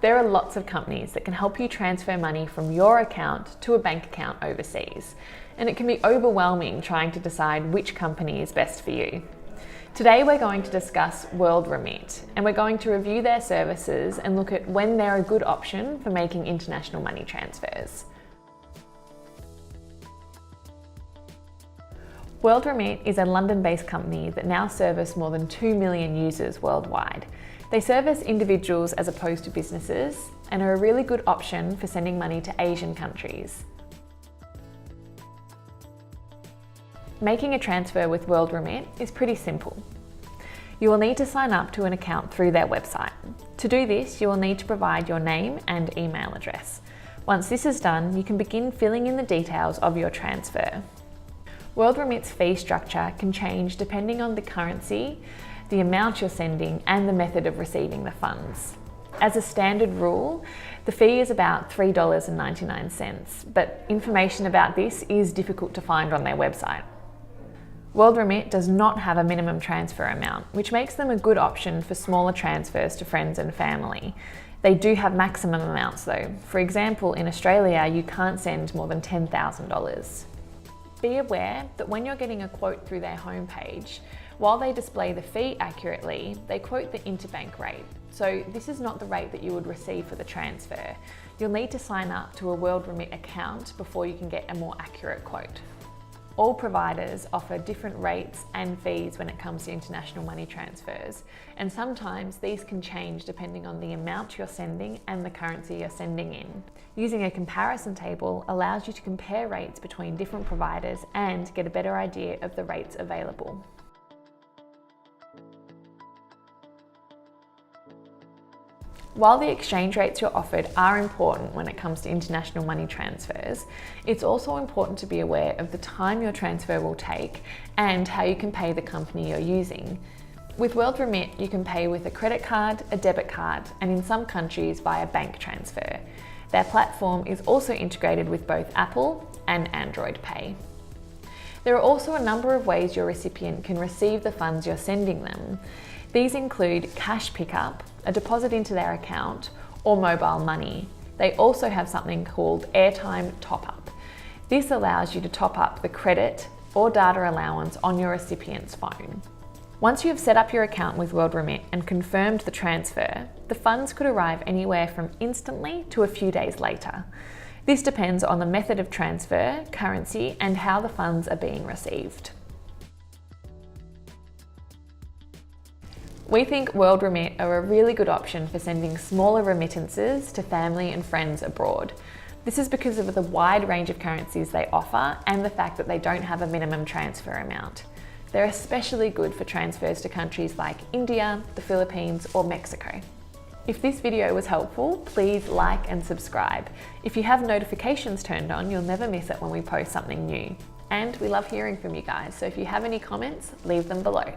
There are lots of companies that can help you transfer money from your account to a bank account overseas, and it can be overwhelming trying to decide which company is best for you. Today we're going to discuss World Remit, and we're going to review their services and look at when they're a good option for making international money transfers. World Remit is a London-based company that now service more than 2 million users worldwide. They service individuals as opposed to businesses and are a really good option for sending money to Asian countries. Making a transfer with World Remit is pretty simple. You will need to sign up to an account through their website. To do this, you will need to provide your name and email address. Once this is done, you can begin filling in the details of your transfer. World Remit's fee structure can change depending on the currency, the amount you're sending, and the method of receiving the funds. As a standard rule, the fee is about $3.99, but information about this is difficult to find on their website. World Remit does not have a minimum transfer amount, which makes them a good option for smaller transfers to friends and family. They do have maximum amounts though. For example, in Australia, you can't send more than $10,000. Be aware that when you're getting a quote through their homepage, while they display the fee accurately, they quote the interbank rate. So this is not the rate that you would receive for the transfer. You'll need to sign up to a World Remit account before you can get a more accurate quote. All providers offer different rates and fees when it comes to international money transfers, and sometimes these can change depending on the amount you're sending and the currency you're sending in. Using a comparison table allows you to compare rates between different providers and get a better idea of the rates available. While the exchange rates you're offered are important when it comes to international money transfers, it's also important to be aware of the time your transfer will take and how you can pay the company you're using. With World Remit, you can pay with a credit card, a debit card, and in some countries via bank transfer. Their platform is also integrated with both Apple and Android Pay. There are also a number of ways your recipient can receive the funds you're sending them. These include cash pickup, a deposit into their account, or mobile money. They also have something called airtime top-up. This allows you to top up the credit or data allowance on your recipient's phone. Once you have set up your account with World Remit and confirmed the transfer, the funds could arrive anywhere from instantly to a few days later. This depends on the method of transfer, currency, and how the funds are being received. We think World Remit are a really good option for sending smaller remittances to family and friends abroad. This is because of the wide range of currencies they offer and the fact that they don't have a minimum transfer amount. They're especially good for transfers to countries like India, the Philippines, or Mexico. If this video was helpful, please like and subscribe. If you have notifications turned on, you'll never miss it when we post something new. And we love hearing from you guys, so if you have any comments, leave them below.